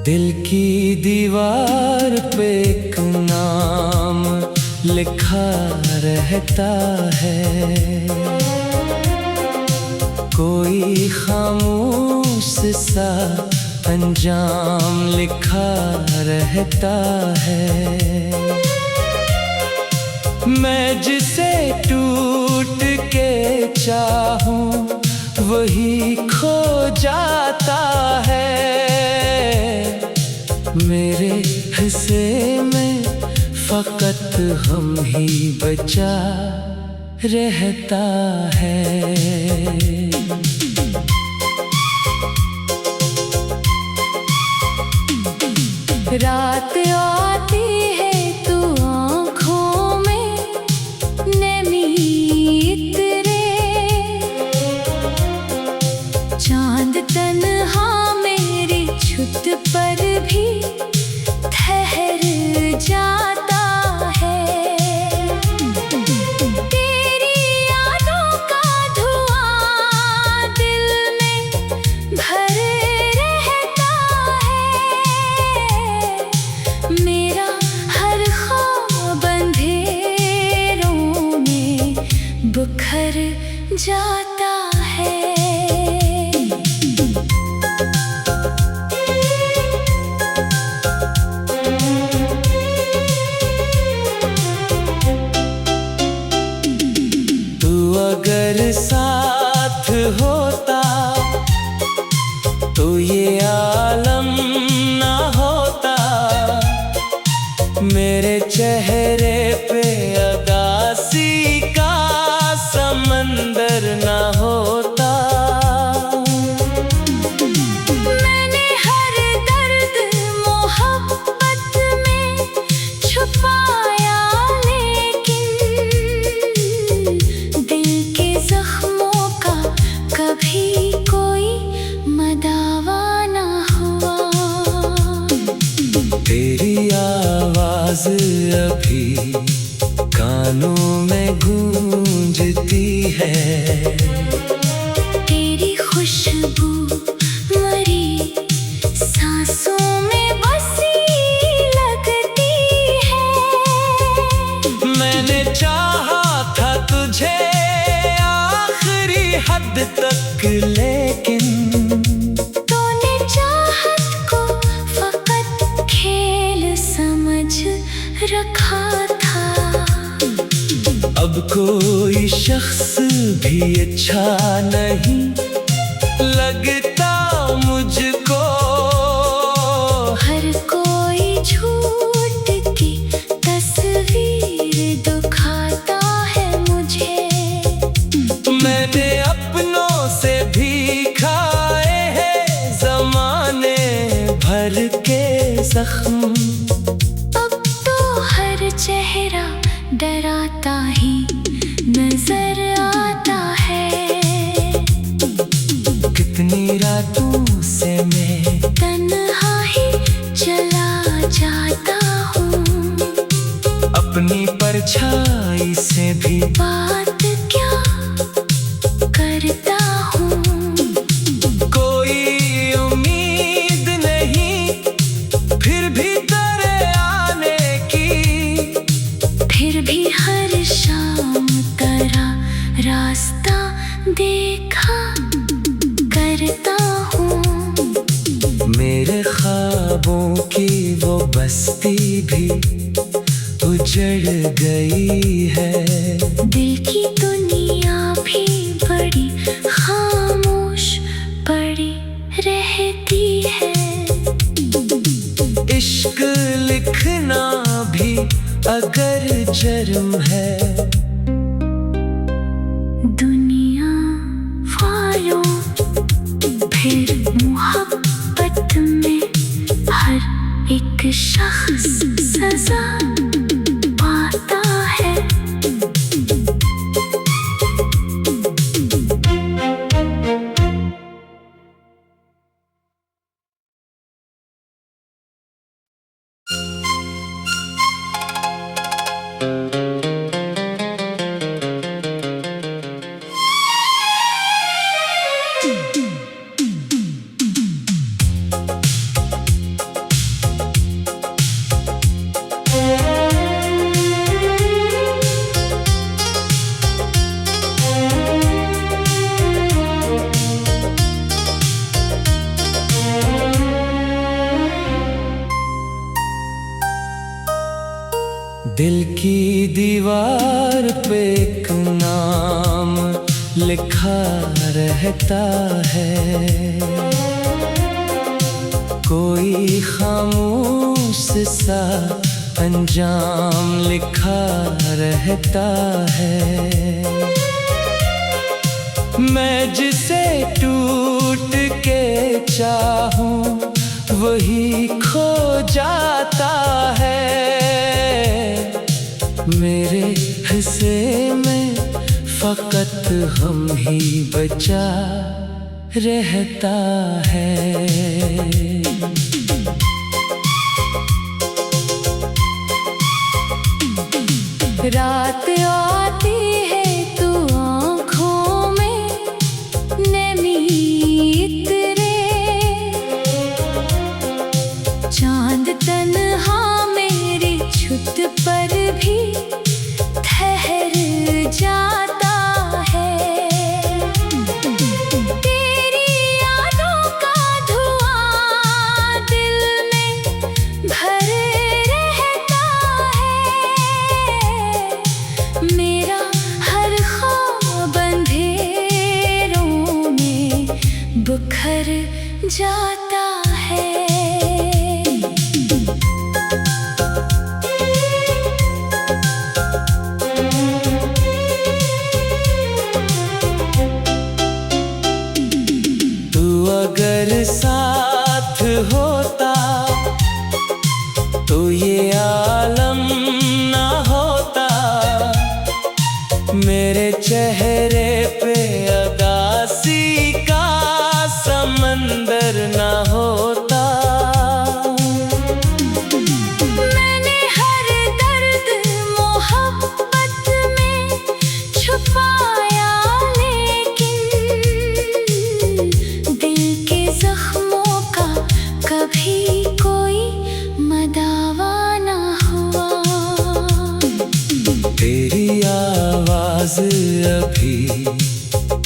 दिल की दीवार पे एक नाम लिखा रहता है, कोई खामोश सा अंजाम लिखा रहता है। मैं जिसे टूट के चाहूं वही खो जाता है। मेरे हिस्से में फकत हम ही बचा रहता है। रात आती है तो आँखों में नमी इतरे, चांद तन्हा मेरी छुत पर भी ठहर जाता है। तेरी यादों का धुआं दिल में भरे रहता है। मेरा हर ख्वाब अंधेरों में बिखर जाता है। अगर साथ होता तो ये आलम ना होता, मेरे चेहरे पे अदासी का समंदर ना होता। मैंने हर दर्द मोहब्बत में छुपाया, कभी कोई मदावा ना हुआ। तेरी आवाज अभी कानों में गूंजती है, तेरी खुशबू मरी सांसों में बसी लगती है। मैंने चाहा था तुझे हद तक, लेकिन तूने चाहत को फकत खेल समझ रखा था। अब कोई शख्स भी अच्छा नहीं लगता मुझको, हर कोई झूठ की तस्वीर दिखाता है मुझे। मैंने अपनों से भी खाए हैं ज़माने भर के ज़ख्म। अब तो हर चेहरा डराता ही नजर आता है। कितनी रातों से मैं तन्हा ही चला जाता हूँ, अपनी परछाई से भी बात क्या करता हूँ। कोई उम्मीद नहीं फिर भी तेरे आने की, फिर भी हर शाम तेरा रास्ता देखा करता हूँ। मेरे ख्वाबों की वो बस्ती भी उजड़ गई है, दिल की दुनिया भी बड़ी खामोश पड़ी रहती है। इश्क लिखना भी अगर जर्म है, दुनिया वालों फिर मोहब्बत में हर एक शख्स सजा पाता है। दिल की दीवार पे एक नाम लिखा रहता है, कोई खामोश सा अंजाम लिखा रहता है। मैं जिसे टूट के चाहूं वही खो जाता है, मेरे हिस्से में फकत हम ही बचा रहता है। रात आती है तो आँखों में नमी इतरे, चांद तन्हा मेरी छुत पर भी ठहर जाता है। तेरी यादों का धुआं दिल में भर रहता है, मेरा हर ख्वाब अंधेरों में बिखर जाता है। अगर साथ होता तो ये आलम ना होता, मेरे चेहरे पे अदासी का समंदर ना होता। मैंने हर दर्द मोहब्बत में छुपाया, जख्मों का कभी कोई मदावा ना हुआ। तेरी आवाज अभी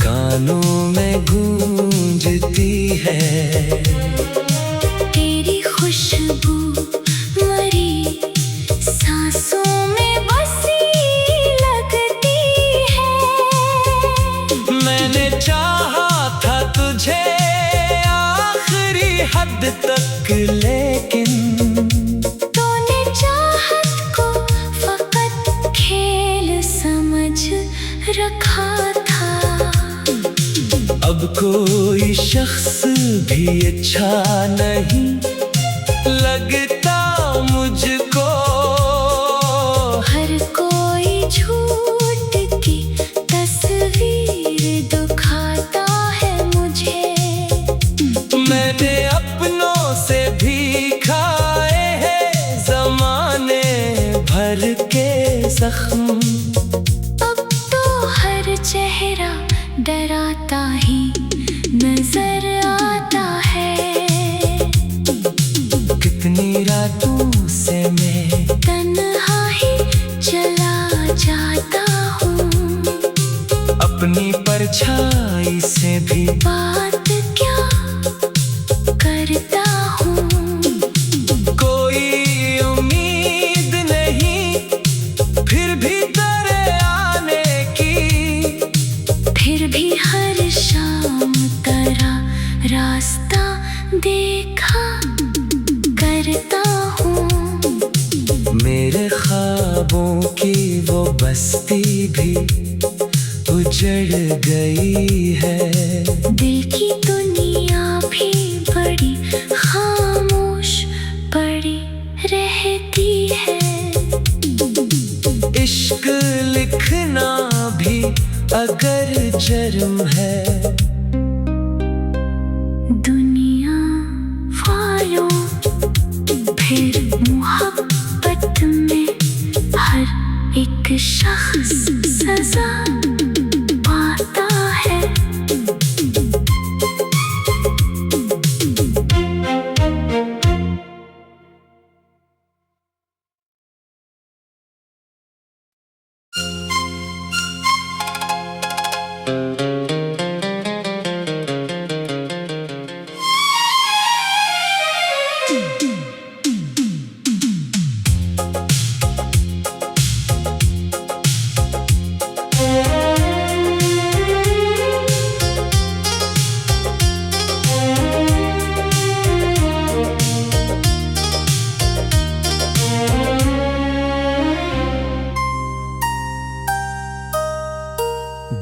कानों में गूंजती है, तेरी खुशबू मरी सांसों में बसी लगती है। मैंने चाहा था तुझे हद तक, लेकिन तूने चाहत को फकत खेल समझ रखा था। अब कोई शख्स भी अच्छा नहीं लगता मुझको, हर कोई झूठ की तस्वीर दिखाता है मुझे। मैंने अपनों से भी खाए हैं ज़माने भर के जख्म, अब तो हर चेहरा डराता ही नजर आता है। कितनी रातों से मैं तन्हा ही चला जाता हूँ, अपनी परछाई से भी बात क्या करता हूँ। कोई उम्मीद नहीं फिर भी तेरे आने की, फिर भी हर शाम तेरा रास्ता देखा करता हूँ। मेरे ख्वाबों की वो बस्ती भी उजड़ गई है, दिल की दुनिया भी बड़ी खामोश पड़ी रहती है। इश्क लिखना भी अगर जर्म है, दुनिया वालों फिर मोहब्बत में हर एक शख्स सजा पाता है।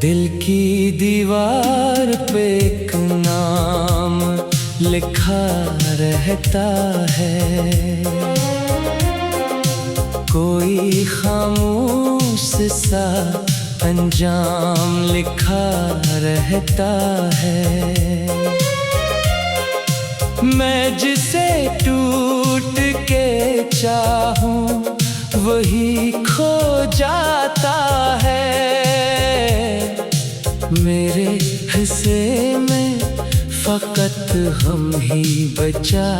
दिल की दीवार पे एक नाम लिखा रहता है, कोई खामोश सा अंजाम लिखा रहता है। मैं जिसे टूट के चाहूं वही खो जाता है, मेरे हिस्से में फकत हम ही बचा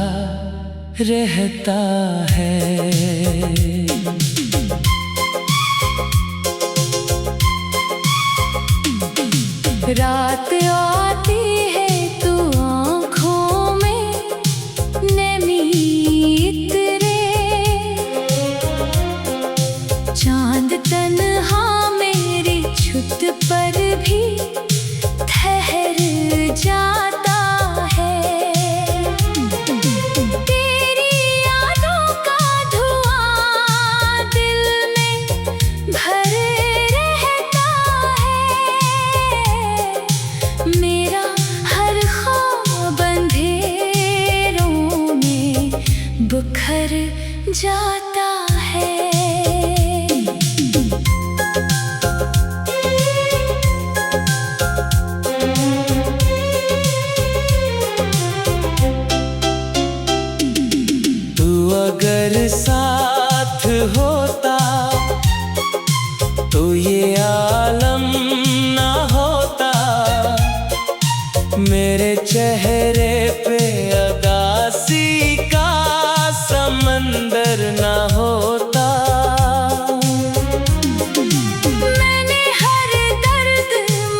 रहता है। रात आती है तो आँखों में नमी इतरे, चांद तन्हा मेरी छुत पर भी ठहर जाता है। तेरी यादों का धुआं दिल में भर रहता है, मेरा हर ख्वाब अंधेरों में बिखर जाता है। अगर साथ होता तो ये आलम ना होता, मेरे चेहरे पे अगासी का समंदर ना होता। मैंने हर दर्द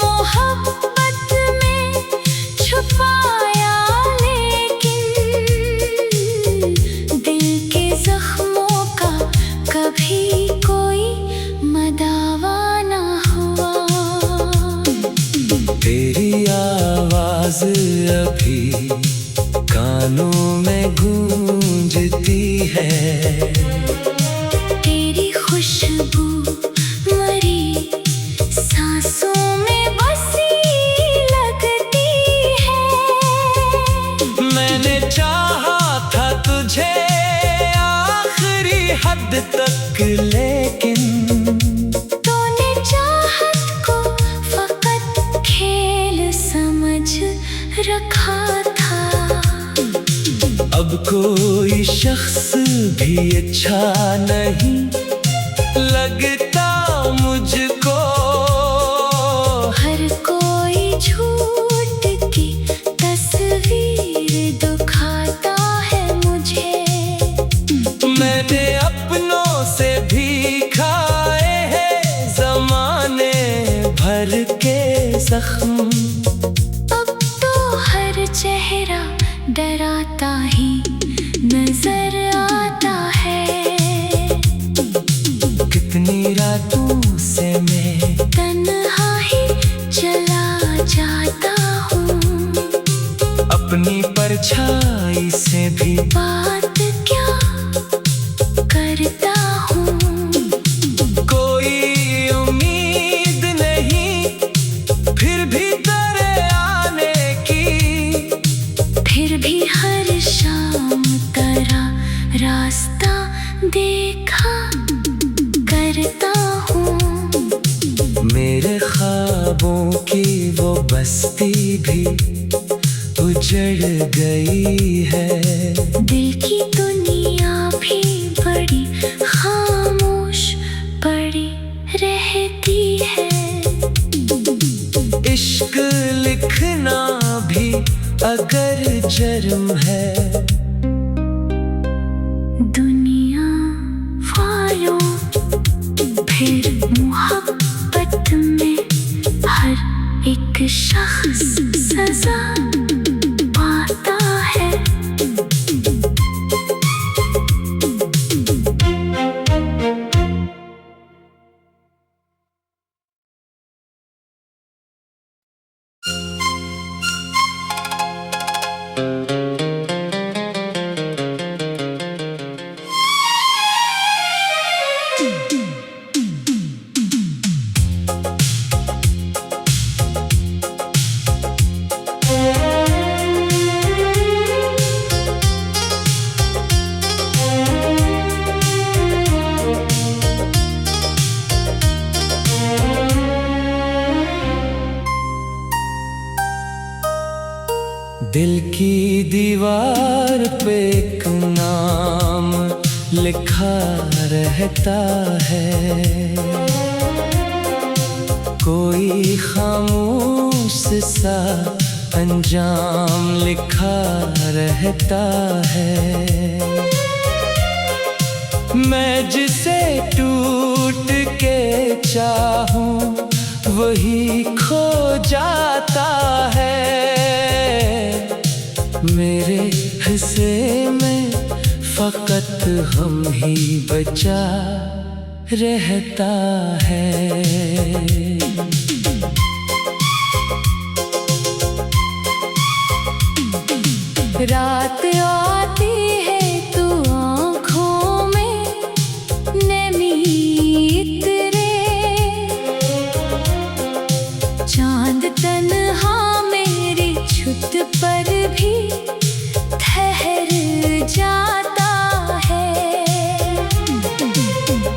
मोहब्बत में छुपाया, जख्मों का कभी कोई मदावा ना हुआ। तेरी आवाज अभी कानों में गूंजती है, तेरी खुशबू मरी सांसों में बसी लगती है। मैंने चाहा था तुझे हद तक, लेकिन तूने चाहत को फकत खेल समझ रखा था। अब कोई शख्स भी अच्छा नहीं लगता मुझको, हर कोई झूठ की तस्वीर दिखाता है मुझे। मैंने अपनों से भी खाए हैं ज़माने भर के ज़ख्म, अब तो हर चेहरा डराता ही नजर आता है। कितनी रातों से मैं तन्हा ही चला जाता हूँ, अपनी परछाई से भी बात क्या करता हूँ। कोई उम्मीद नहीं फिर भी तेरे आने की, फिर भी हर शाम तेरा रास्ता देखा करता हूँ। मेरे ख्वाबों की वो बस्ती भी उजड़ गई है, दिल की दुनिया भी बड़ी खामोश पड़ी रहती है। इश्क लिखना भी अगर जर्म है, दुनिया वालों फिर मोहब्बत में हर एक शख्स सजा पाता है। की दीवार पे एक नाम लिखा रहता है, कोई खामोश सा अंजाम लिखा रहता है। मैं जिसे टूट के चाहूं वही खो जाता है, मेरे हिस्से में फकत हम ही बचा रहता है। रात आती है तू आँखों में नमी इतरे, चांद तन्हा मेरी छुत पर भी ठहर जाता है।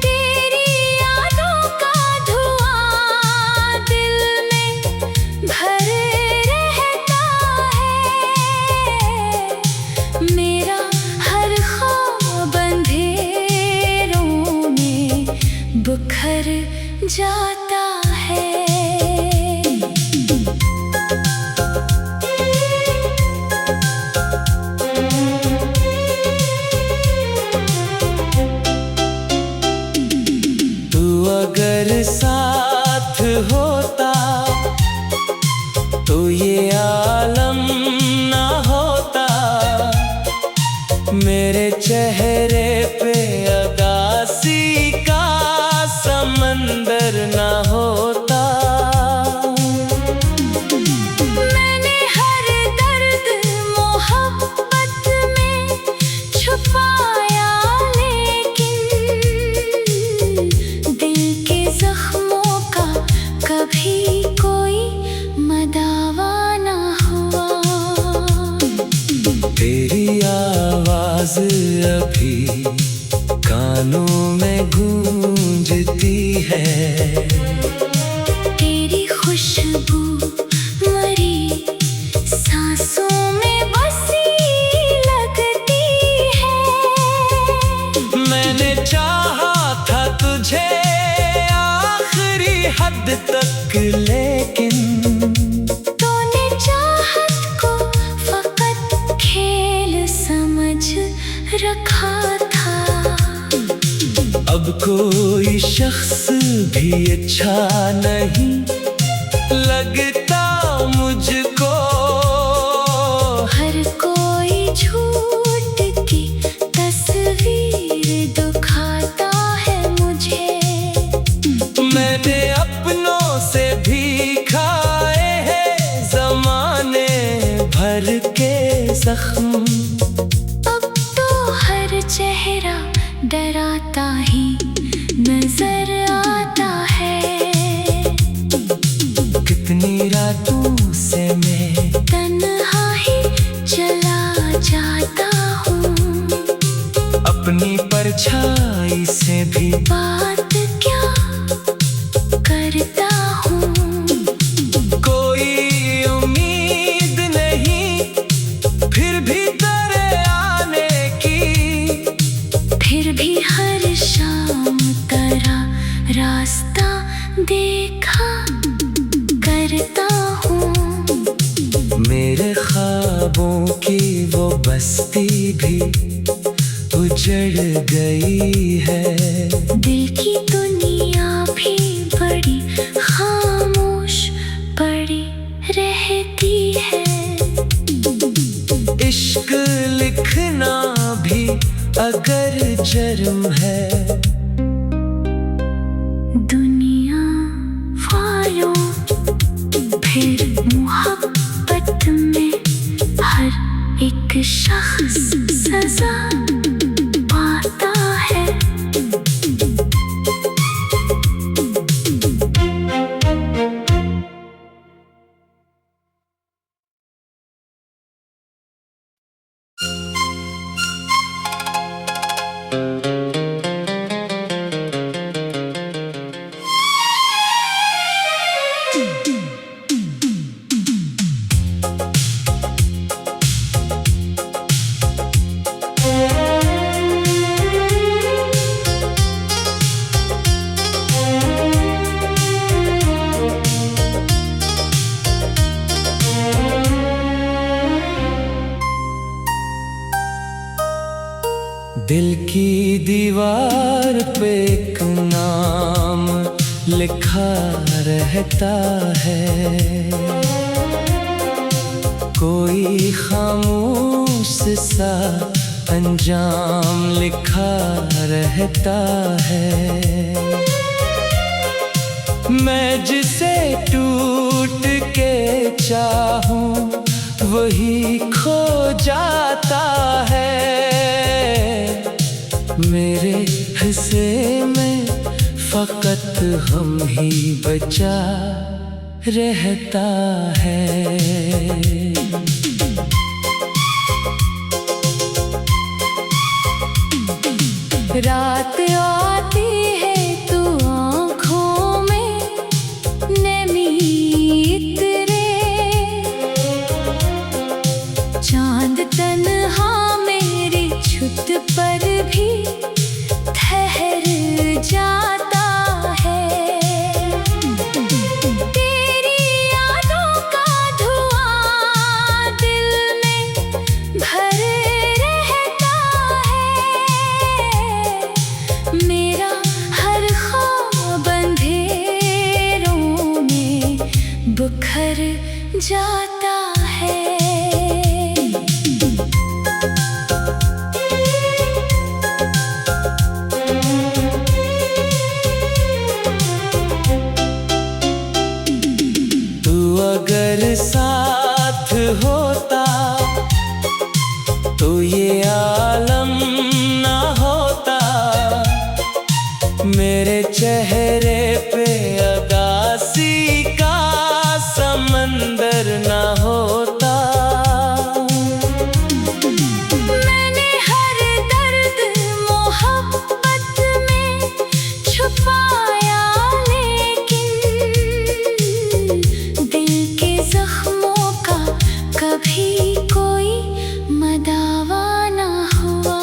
तेरी यादों का धुआं दिल में भर रहता है, मेरा हर ख्वाब अंधेरों में बिखर जाता है। अगर साथ होता तो ये आलम ना होता, मेरे चेहरे पे उदासी का समंदर ना होता। मैंने हर दर्द मोहब्बत में छुपाया, कभी कोई मदावा ना हुआ। तेरी आवाज अभी कानों में गूंजती है, तेरी खुशबू मरी सांसों में बसी लगती है। मैंने चाहा था तुझे हद तक, लेकिन तूने चाहत को फकत खेल समझ रखा था। अब कोई शख्स भी अच्छा नहीं लगता मुझको, हर कोई झूठ की तस्वीर दिखाता है मुझे। मैंने अपनों से भी खाए हैं ज़माने भर के ज़ख्म, अब तो हर चेहरा डराता ही नजर आता है। कितनी रातों से मैं तन्हा ही चला जाता हूँ, अपनी परछाई से भी बात क्या करता हूँ। कोई उम्मीद नहीं फिर भी तेरे आने की, फिर भी हर शाम तेरा रास्ता देखा करता हूँ। मेरे ख्वाबों की वो बस्ती भी उजड़ गई है, दिल की दुनिया भी बड़ी खामोश पड़ी रहती है। इश्क लिखना भी अगर जुर्म है, दुनिया वालों फिर मोहब्बत में हर एक शख्स सजा पाता है। दिल की दीवार पे एक नाम लिखा रहता है, कोई खामोश सा अंजाम लिखा रहता है। मैं जिसे टूट के चाहूं वही खो जाता है, मेरे हिस्से में फकत हम ही बचा रहता है। रात आती है तू आँखों में नमी इतरे, चांद तन्हा मेरी छुत पर भी ठहर जाता है। तेरी यादों का धुआं दिल में भर रहता है, मेरा हर ख्वाब अंधेरों में बिखर जाता है। अगर साथ होता तो ये आलम ना होता, मेरे चेहरे पे अदासी का समंदर ना होता। मैंने हर दर्द मोहब्बत में छुपाया, कभी कोई मदावा ना हुआ।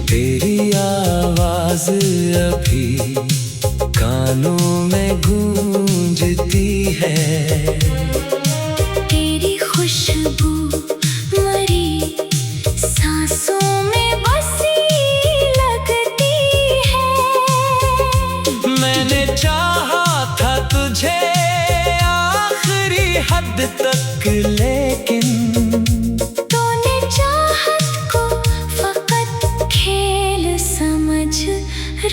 तेरी आवाज अभी कानों में गूंजती है, तेरी खुशबू मरी सांसों में बसी लगती है। मैंने चाहा था तुझे हद तक, लेकिन तूने चाहत को फकत खेल समझ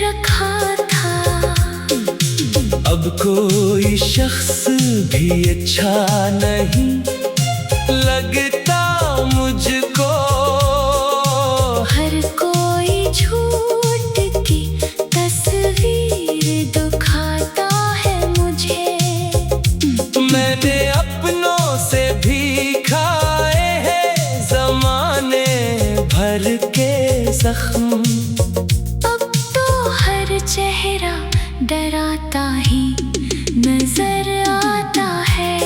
रखा था। अब कोई शख्स भी अच्छा नहीं लगता मुझको, हर कोई झूठ की तस्वीर दिखाता है मुझे। मैंने अपनों से भी खाए हैं ज़माने भर के ज़ख्म, अब तो हर चेहरा डराता ही नजर आता है।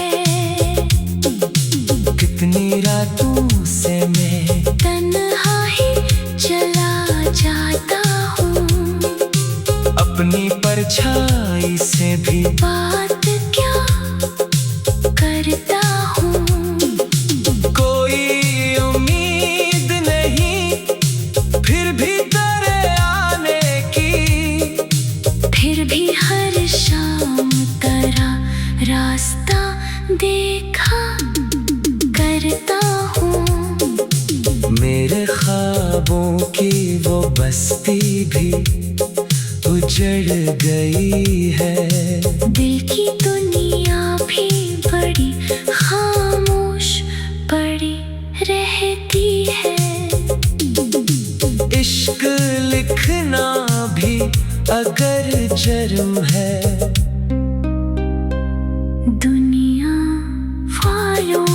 कितनी रातों से मैं तन्हा ही चला जाता हूँ, अपनी परछाई से भी बात क्या करता हूँ। कोई उम्मीद नहीं फिर भी तेरे आने की, फिर भी हर शाम तेरा रास्ता देखा करता हूँ। मेरे ख्वाबों की वो बस्ती भी उजड़ गई है, दिल की दुनिया भी बड़ी खामोश पड़ी रहती है। इश्क लिखना भी अगर जुर्म है, दुनिया वालों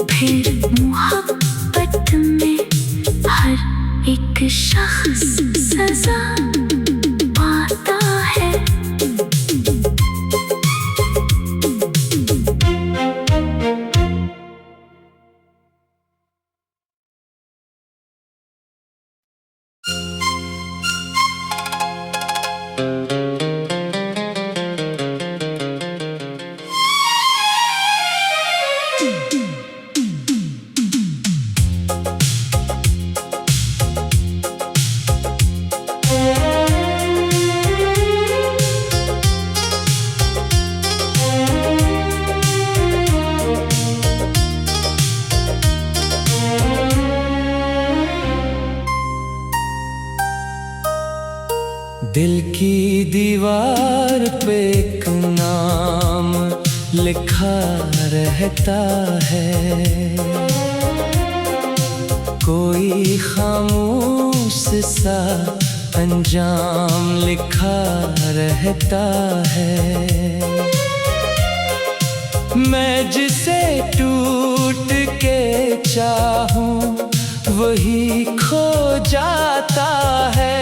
फिर मोहब्बत में हर एक शख्स सजा पाता है। दिल की दीवार पे एक नाम लिखा रहता है, कोई खामोश सा अंजाम लिखा रहता है। मैं जिसे टूट के चाहूं वही खो जाता है,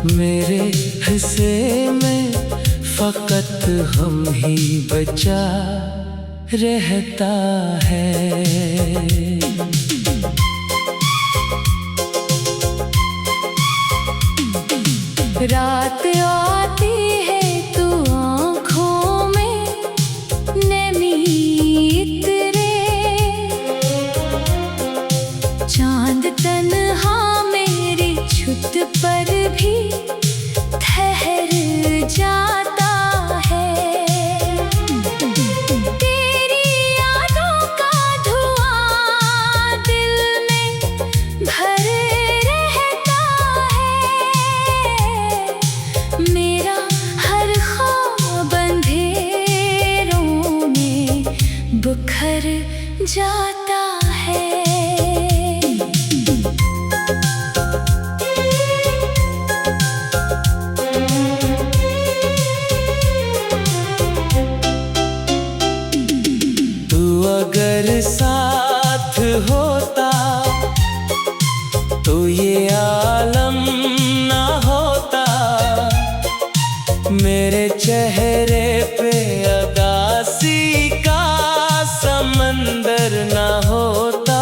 मेरे हिस्से में फकत हम ही बचा रहता है। रात आती है तू आँखों में नमी इतरे, चांद तन्हा मेरी छुत पर भी ठहर जाता है। तेरी यादों का धुआं दिल में भर रहता है, मेरा हर ख्वाब अंधेरों में बिखर जाता है। अगर साथ होता तो ये आलम ना होता, मेरे चेहरे पे अदासी का समंदर ना होता।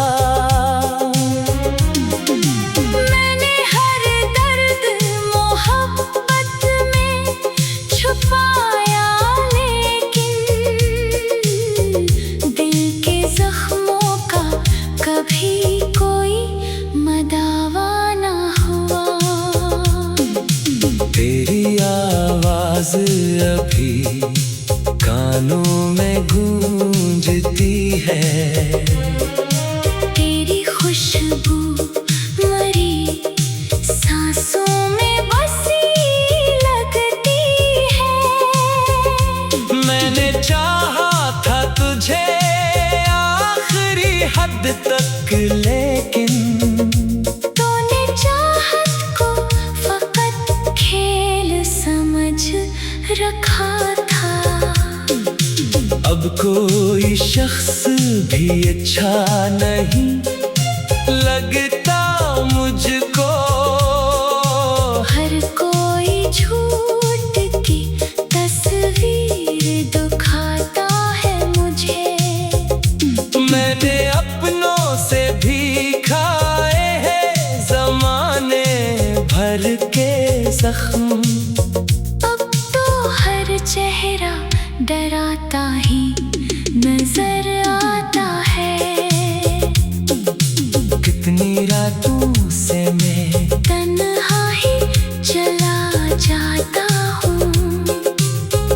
मैंने हर दर्द मोहब्बत में छुपाया, कभी कोई मदावा ना हुआ। तेरी आवाज अभी कानों में गूंजती है, तेरी खुशबू मरी सांसों में बसी लगती है। मैंने चाहा था तुझे हद तक, लेकिन तूने चाहत को फकत खेल समझ रखा था। अब कोई शख्स भी अच्छा नहीं लगता मुझको, हर कोई झूठ की तस्वीर दिखाता है मुझे। मैंने अपनों से भी खाए हैं ज़माने भर के ज़ख्म, अब तो हर चेहरा डराता ही नजर आता है। कितनी रातों से मैं तन्हा ही चला जाता हूँ,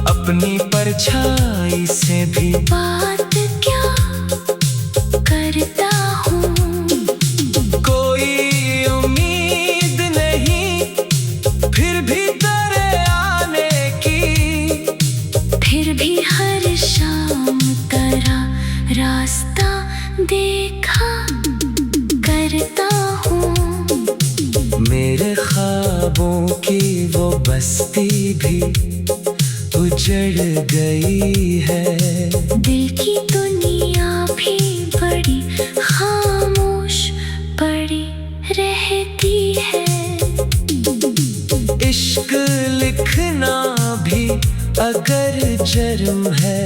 अपनी परछाई से भी बात क्या करता हूँ। कोई उम्मीद नहीं फिर भी तेरे आने की, फिर भी हर शाम तेरा रास्ता देखा करता हूँ। मेरे ख्वाबों की वो बस्ती भी उजड़ गई है, दिल की दुनिया भी बड़ी खामोश पड़ी रहती है। इश्क लिखना भी अगर जर्म है